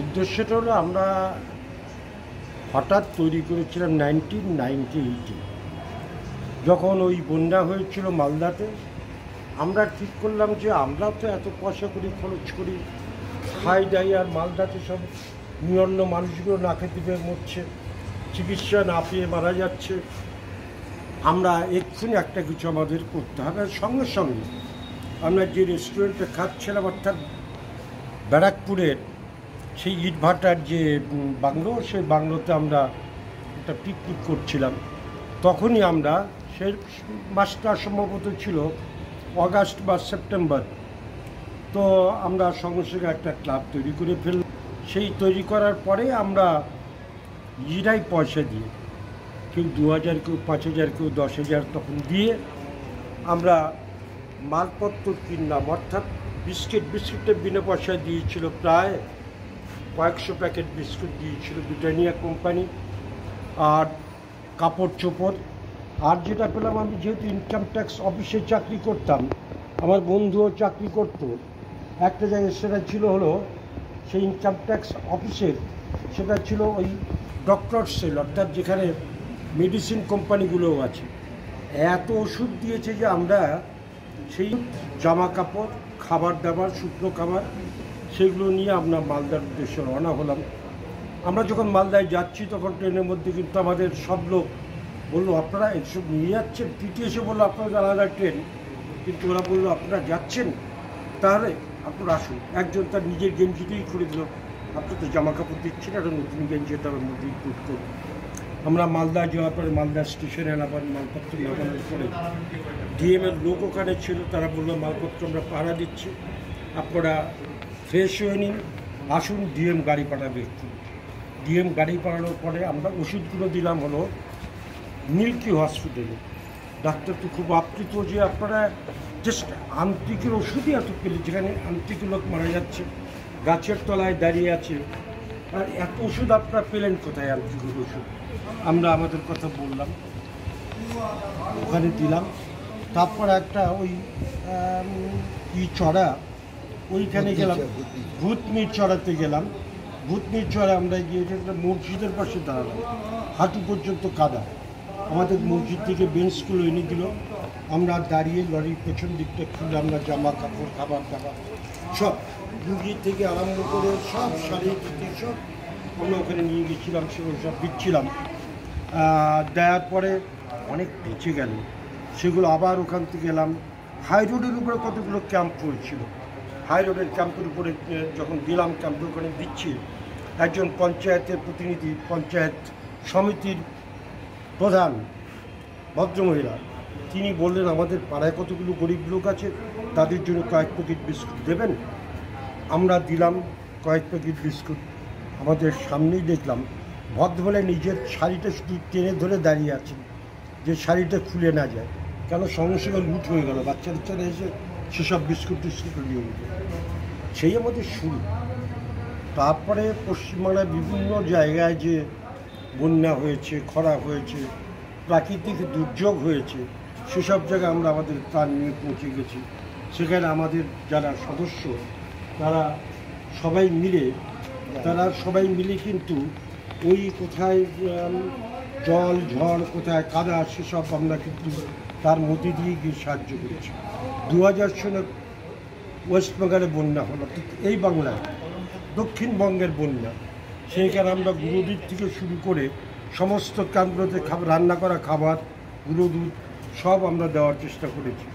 উদ্দেশ্যটা হলো আমরা হঠাৎ তৈরি করেছিলাম 1998-এ, যখন ওই বন্যা হয়েছিল মালদাতে। আমরা ঠিক করলাম যে আমরা তো এত পয়সা করি, খরচ করি, খাই দাই, আর মালদাতে সব নিরন্ন মানুষগুলো না খেতে পেয়ে মরছে, চিকিৎসা না পেয়ে মারা যাচ্ছে। আমরা এক্ষুনি একটা কিছু আমাদের করতে হবে। সঙ্গে সঙ্গে আমরা যে রেস্টুরেন্টে খাচ্ছিলাম, অর্থাৎ ব্যারাকপুরের সেই ইটভাটার যে বাংলো, সেই বাংলোতে আমরা একটা পিকনিক করছিলাম। তখনই আমরা, সেই মাসটা সম্ভবত ছিল অগাস্ট বা সেপ্টেম্বর, তো আমরা সঙ্গে সঙ্গে একটা ক্লাব তৈরি করে ফেললাম। সেই তৈরি করার পরে আমরা নিজেরাই পয়সা দিয়ে, কেউ 2000, কেউ 5000, কেউ 10,000 তখন দিয়ে আমরা মালপত্র কিনলাম। অর্থাৎ বিস্কিটের বিনা পয়সায় দিয়েছিল, প্রায় কয়েকশো প্যাকেট বিস্কুট দিয়েছিল ব্রিটানিয়া কোম্পানি, আর কাপড় চোপড়। আর যেটা পেলাম, আমি যেহেতু ইনকাম ট্যাক্স অফিসে চাকরি করতাম, আমার বন্ধুও চাকরি করতো একটা জায়গায়, সেটা ছিল হলো সেই ইনকাম ট্যাক্স অফিসের, সেটা ছিল ওই ডক্টর সেল, অর্থাৎ যেখানে মেডিসিন কোম্পানিগুলোও আছে। এত ওষুধ দিয়েছে যে আমরা সেই জামা কাপড়, খাবার দাবার, শুকনো খাবার, সেগুলো নিয়ে আমরা মালদার উদ্দেশ্যে রওনা হলাম। আমরা যখন মালদায় যাচ্ছি, তখন ট্রেনের মধ্যে কিন্তু আমাদের সব লোক বললো, আপনারা এসব নিয়ে যাচ্ছেন? টিটি এসে বললো, আপনাদের আলাদা ট্রেন, কিন্তু ওরা বললো, আপনারা যাচ্ছেন, তাহলে আপনারা আসুন। একজন তার নিজের গেঞ্জিতেই খুলে দিল, আপনি তো জামা কাপড় দিচ্ছেন, একটা নতুন গেঞ্জি তার মধ্যে ইনক্লুড করুন। আমরা মালদা যাওয়ার পরে মালদা স্টেশনে আবার মালপত্র নামানোর পরে ডিএমের লোক ওখানে ছিল, তারা বললো, মালপত্র আমরা পাহারা দিচ্ছি, আপনারা ফ্রেশ হয়ে নিন, আসুন, ডিএম গাড়ি পাঠাবে একটু। ডিএম গাড়ি পাঠানোর পরে আমরা ওষুধগুলো দিলাম হলো মিল্কি হসপিটালে। ডাক্তার তো খুব আপ্লুত যে আপনারা জাস্ট আন্ত্রিকের ওষুধই এত পেলে, যেখানে আন্ত্রিক লোক মারা যাচ্ছে, গাছের তলায় দাঁড়িয়ে আছে, আর এত ওষুধ আপনারা পেলেন কোথায়? আন্ত্রিকের ওষুধ আমরা আমাদের কথা বললাম, ওখানে দিলাম। তারপর একটা ওই কি চড়া, ওইখানে গেলাম, ভূতনির চড়াতে গেলাম। ভূতনির চড়া আমরা গিয়ে একটা মসজিদের পাশে দাঁড়ালাম, হাঁটু পর্যন্ত কাদা। আমাদের মসজিদ থেকে বেঞ্চগুলো এনে দিল, আমরা দাঁড়িয়ে লরির পেছন দিকটা খুলে আমরা জামা কাপড়, খাবার দাবার সব, রুগী থেকে আরম্ভ করে সব শাড়ি টুটি সব আমরা ওখানে নিয়ে গেছিলাম, সেগুলো সব দিচ্ছিলাম। দেওয়ার পরে অনেক বেঁচে গেল, সেগুলো আবার ওখান থেকে এলাম। হাই রোডের উপরে কতগুলো ক্যাম্প পড়েছিল, হাই রোডের ক্যাম্পের উপরে যখন দিলাম, ক্যাম্পের ওখানে দিচ্ছি, একজন পঞ্চায়েতের প্রতিনিধি, পঞ্চায়েত সমিতির প্রধান ভদ্রমহিলা, তিনি বললেন, আমাদের পাড়ায় কতগুলো গরিব লোক আছে, তাদের জন্য কয়েক প্যাকেট বিস্কুট দেবেন। আমরা দিলাম কয়েক প্যাকেট বিস্কুট। আমাদের সামনেই দেখলাম ভদ্রমহিলা নিজের শাড়িটা শুধু টেনে ধরে দাঁড়িয়ে আছেন, যে শাড়িটা খুলে না যায়, কেন সঙ্গে সঙ্গে লুট হয়ে গেল, বাচ্চারা এসে সেসব বিস্কুট টিস্কুট নিয়ে উঠবে। সেই আমাদের শুরু। তারপরে পশ্চিমবাংলায় বিভিন্ন জায়গায় যে বন্যা হয়েছে, খরা হয়েছে, প্রাকৃতিক দুর্যোগ হয়েছে, সেসব জায়গায় আমরা আমাদের ত্রাণ নিয়ে পৌঁছে গেছি। সেখানে আমাদের যারা সদস্য, তারা সবাই মিলে কিন্তু ওই কোথায় জল ঝড়, কোথায় কাদা, সেসব আমরা কিন্তু তার মধ্যে দিয়ে গিয়ে সাহায্য করেছি। 2000 সালে ওয়েস্ট বেঙ্গলে বন্যা হলো, ঠিক এই বাংলায় দক্ষিণবঙ্গের বন্যা, সেইখানে আমরা গুঁড়ো দুধ থেকে শুরু করে সমস্ত ক্যাম্পগুলোতে রান্না করা খাবার, গুঁড়ো দুধ সব আমরা দেওয়ার চেষ্টা করেছি।